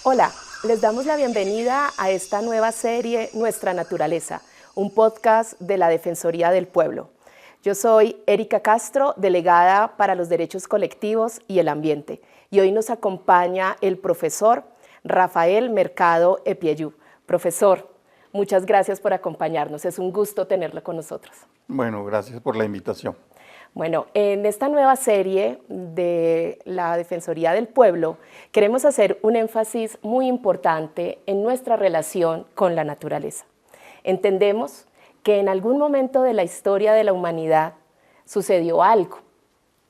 Hola, les damos la bienvenida a esta nueva serie Nuestra Naturaleza, un podcast de la Defensoría del Pueblo. Yo soy Erika Castro, delegada para los derechos colectivos y el ambiente, y hoy nos acompaña el profesor Rafael Mercado Epieyú. Profesor, muchas gracias por acompañarnos, es un gusto tenerlo con nosotros. Bueno, gracias por la invitación. Bueno, en esta nueva serie de la Defensoría del Pueblo queremos hacer un énfasis muy importante en nuestra relación con la naturaleza. Entendemos que en algún momento de la historia de la humanidad sucedió algo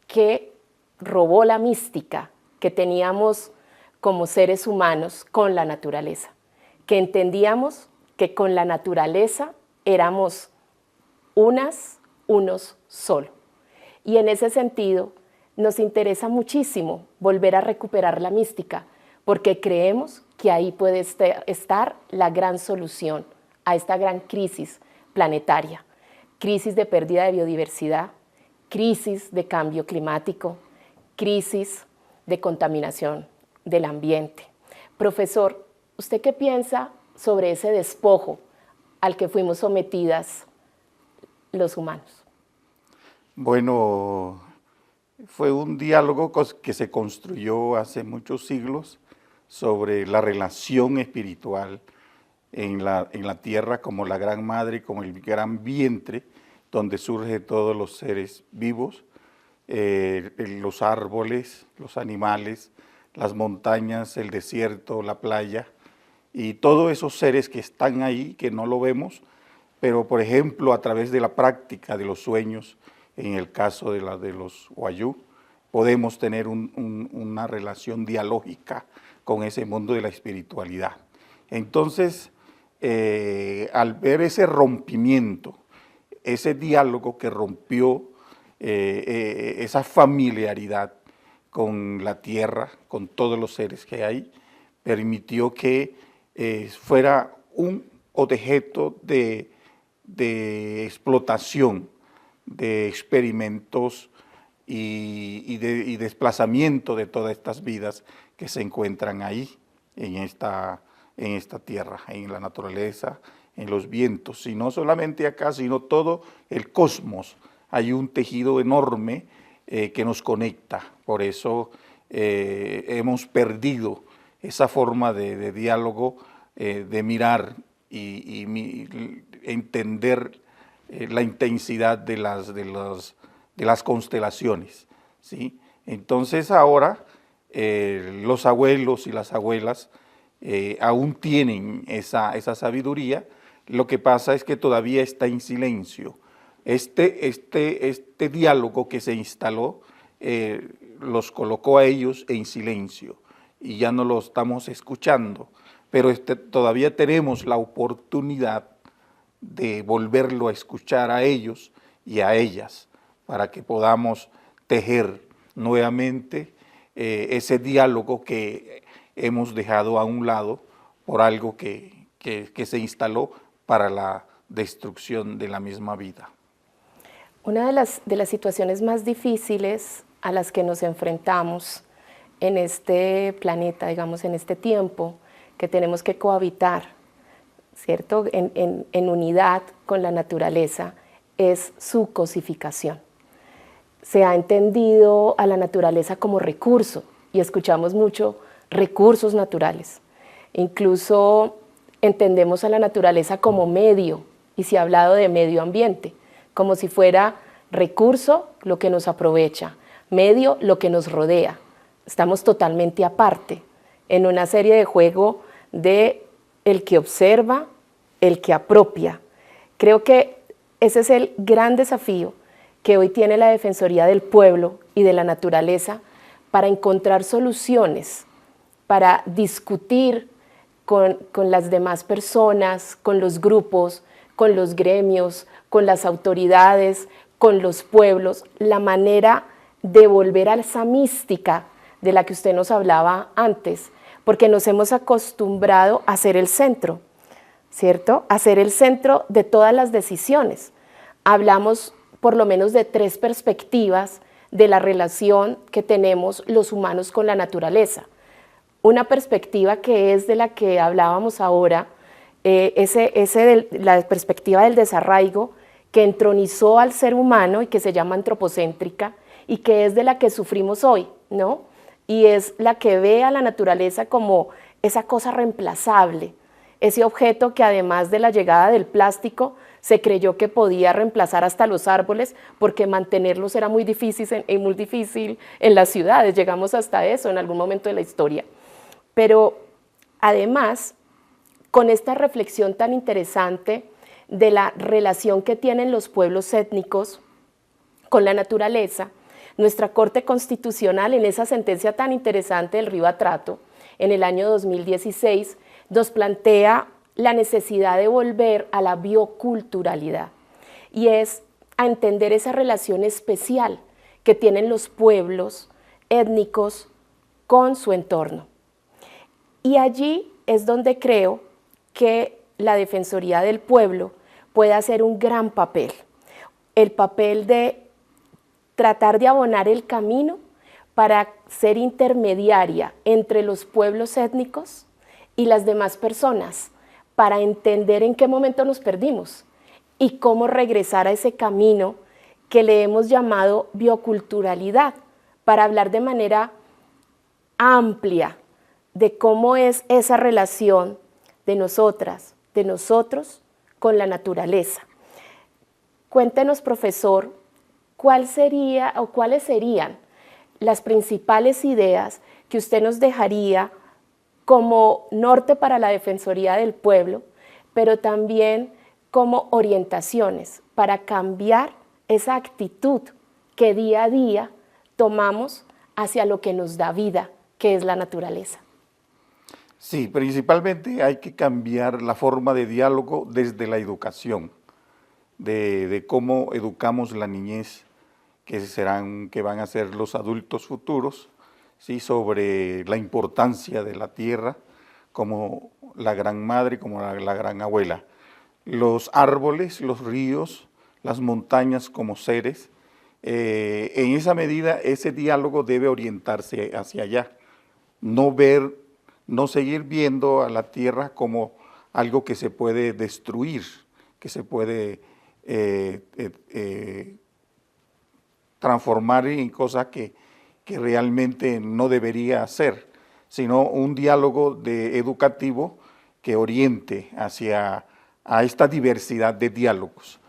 que robó la mística que teníamos como seres humanos con la naturaleza, que entendíamos que con la naturaleza éramos unos solo. Y en ese sentido, nos interesa muchísimo volver a recuperar la mística, porque creemos que ahí puede estar la gran solución a esta gran crisis planetaria, crisis de pérdida de biodiversidad, crisis de cambio climático, crisis de contaminación del ambiente. Profesor, ¿usted qué piensa sobre ese despojo al que fuimos sometidas los humanos? Bueno, fue un diálogo que se construyó hace muchos siglos sobre la relación espiritual en la tierra como la gran madre, como el gran vientre, donde surgen todos los seres vivos, los árboles, los animales, las montañas, el desierto, la playa, y todos esos seres que están ahí, que no lo vemos, pero por ejemplo a través de la práctica de los sueños, en el caso de los Wayuu, podemos tener una relación dialógica con ese mundo de la espiritualidad. Entonces, al ver ese rompimiento, ese diálogo que rompió esa familiaridad con la tierra, con todos los seres que hay, permitió que fuera un objeto de explotación, de experimentos y desplazamiento de todas estas vidas que se encuentran ahí, en esta tierra, en la naturaleza, en los vientos, y no solamente acá, sino todo el cosmos. Hay un tejido enorme que nos conecta, por eso hemos perdido esa forma de diálogo, de mirar y entender la intensidad de las constelaciones, ¿sí? Entonces ahora los abuelos y las abuelas aún tienen esa sabiduría, lo que pasa es que todavía está en silencio. Este diálogo que se instaló los colocó a ellos en silencio y ya no lo estamos escuchando, pero todavía tenemos la oportunidad de volverlo a escuchar a ellos y a ellas, para que podamos tejer nuevamente ese diálogo que hemos dejado a un lado por algo que se instaló para la destrucción de la misma vida. Una de las situaciones más difíciles a las que nos enfrentamos en este planeta, digamos, en este tiempo, que tenemos que cohabitar, ¿cierto?, en unidad con la naturaleza, es su cosificación. Se ha entendido a la naturaleza como recurso y escuchamos mucho recursos naturales. Incluso entendemos a la naturaleza como medio y se ha hablado de medio ambiente, como si fuera recurso lo que nos aprovecha, medio lo que nos rodea. Estamos totalmente aparte en una serie de juego de el que observa, el que apropia. Creo que ese es el gran desafío que hoy tiene la Defensoría del Pueblo y de la naturaleza para encontrar soluciones, para discutir con las demás personas, con los grupos, con los gremios, con las autoridades, con los pueblos, la manera de volver a esa mística de la que usted nos hablaba antes, porque nos hemos acostumbrado a ser el centro, ¿cierto? A ser el centro de todas las decisiones. Hablamos por lo menos de 3 perspectivas de la relación que tenemos los humanos con la naturaleza. una perspectiva que es de la que hablábamos ahora, la perspectiva del desarraigo que entronizó al ser humano y que se llama antropocéntrica y que es de la que sufrimos hoy, ¿no? Y es la que ve a la naturaleza como esa cosa reemplazable, ese objeto que además de la llegada del plástico se creyó que podía reemplazar hasta los árboles porque mantenerlos era muy difícil en las ciudades, llegamos hasta eso en algún momento de la historia. Pero además, con esta reflexión tan interesante de la relación que tienen los pueblos étnicos con la naturaleza, nuestra Corte Constitucional, en esa sentencia tan interesante del Río Atrato, en el año 2016, nos plantea la necesidad de volver a la bioculturalidad, y es a entender esa relación especial que tienen los pueblos étnicos con su entorno. Y allí es donde creo que la Defensoría del Pueblo puede hacer un gran papel, el papel de tratar de abonar el camino para ser intermediaria entre los pueblos étnicos y las demás personas, para entender en qué momento nos perdimos y cómo regresar a ese camino que le hemos llamado bioculturalidad, para hablar de manera amplia de cómo es esa relación de nosotras, de nosotros con la naturaleza. Cuéntenos, profesor, ¿cuáles serían las principales ideas que usted nos dejaría como norte para la Defensoría del Pueblo, pero también como orientaciones para cambiar esa actitud que día a día tomamos hacia lo que nos da vida, que es la naturaleza? Sí, principalmente hay que cambiar la forma de diálogo desde la educación, de cómo educamos la niñez, que van a ser los adultos futuros, ¿sí? Sobre la importancia de la tierra como la gran madre, como la gran abuela. Los árboles, los ríos, las montañas como seres, en esa medida ese diálogo debe orientarse hacia allá, no seguir viendo a la tierra como algo que se puede destruir, que se puede transformar en cosas que realmente no debería ser, sino un diálogo educativo que oriente a esta diversidad de diálogos.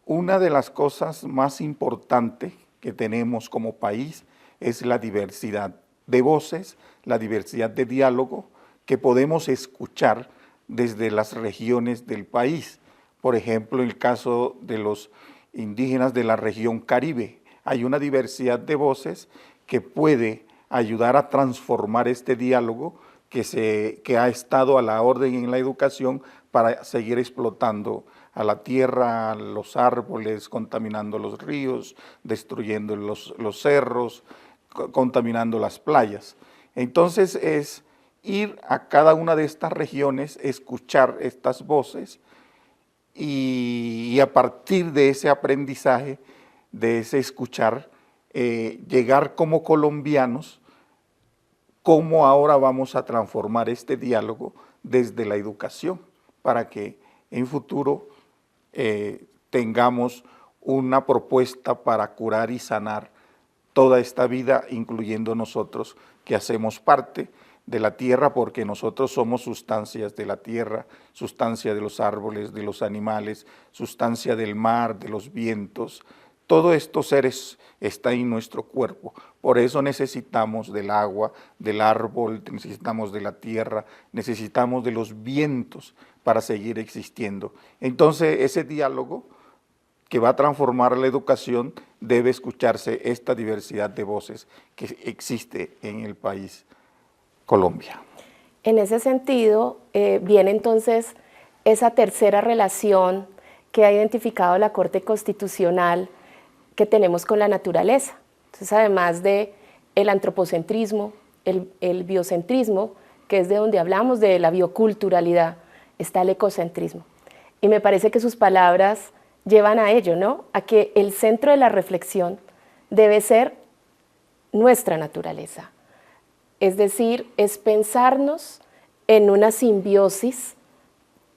Una de las cosas más importantes que tenemos como país es la diversidad de voces, la diversidad de diálogo que podemos escuchar desde las regiones del país. Por ejemplo, en el caso de los indígenas de la región Caribe, hay una diversidad de voces que puede ayudar a transformar este diálogo que ha estado a la orden en la educación para seguir explotando a la tierra, a los árboles, contaminando los ríos, destruyendo los cerros, contaminando las playas. Entonces es ir a cada una de estas regiones, escuchar estas voces y a partir de ese aprendizaje, de ese escuchar, llegar como colombianos, cómo ahora vamos a transformar este diálogo desde la educación para que en futuro tengamos una propuesta para curar y sanar toda esta vida, incluyendo nosotros que hacemos parte de la tierra, porque nosotros somos sustancias de la tierra, sustancia de los árboles, de los animales, sustancia del mar, de los vientos. Todos estos seres están en nuestro cuerpo, por eso necesitamos del agua, del árbol, necesitamos de la tierra, necesitamos de los vientos para seguir existiendo. Entonces ese diálogo que va a transformar la educación debe escucharse esta diversidad de voces que existe en el país Colombia. En ese sentido, viene entonces esa tercera relación que ha identificado la Corte Constitucional que tenemos con la naturaleza. Entonces, además de el antropocentrismo, el biocentrismo, que es de donde hablamos de la bioculturalidad, está el ecocentrismo. Y me parece que sus palabras llevan a ello, ¿no? A que el centro de la reflexión debe ser nuestra naturaleza, Es decir, es pensarnos en una simbiosis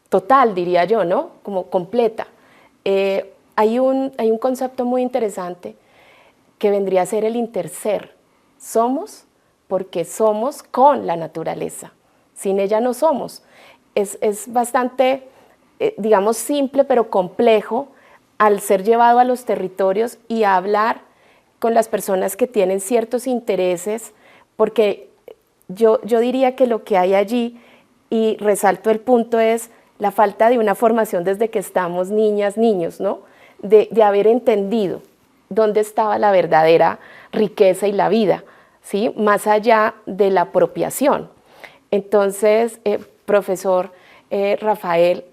total, diría yo, ¿no? Como completa. Hay un concepto muy interesante que vendría a ser el interser. Somos porque somos con la naturaleza. Sin ella no somos. Es bastante, digamos, simple pero complejo al ser llevado a los territorios y a hablar con las personas que tienen ciertos intereses, porque yo diría que lo que hay allí, y resalto el punto, es la falta de una formación desde que estamos niñas, niños, ¿no? De haber entendido dónde estaba la verdadera riqueza y la vida, ¿sí? Más allá de la apropiación. Entonces, profesor Rafael,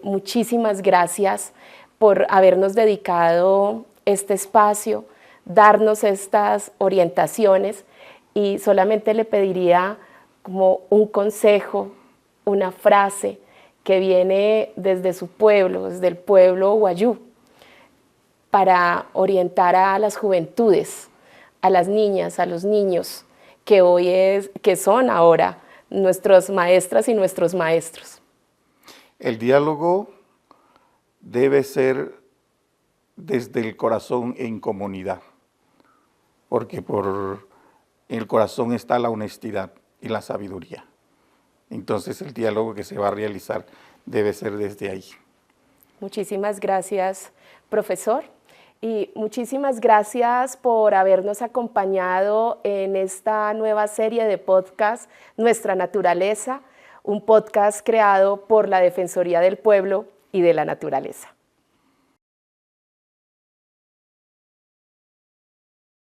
muchísimas gracias por habernos dedicado este espacio, darnos estas orientaciones, y solamente le pediría como un consejo, una frase que viene desde su pueblo, desde el pueblo wayú, para orientar a las juventudes, a las niñas, a los niños, que son ahora nuestras maestras y nuestros maestros. El diálogo debe ser desde el corazón en comunidad, porque por el corazón está la honestidad y la sabiduría. Entonces el diálogo que se va a realizar debe ser desde ahí. Muchísimas gracias, profesor, y muchísimas gracias por habernos acompañado en esta nueva serie de podcast, Nuestra Naturaleza, un podcast creado por la Defensoría del Pueblo y de la Naturaleza.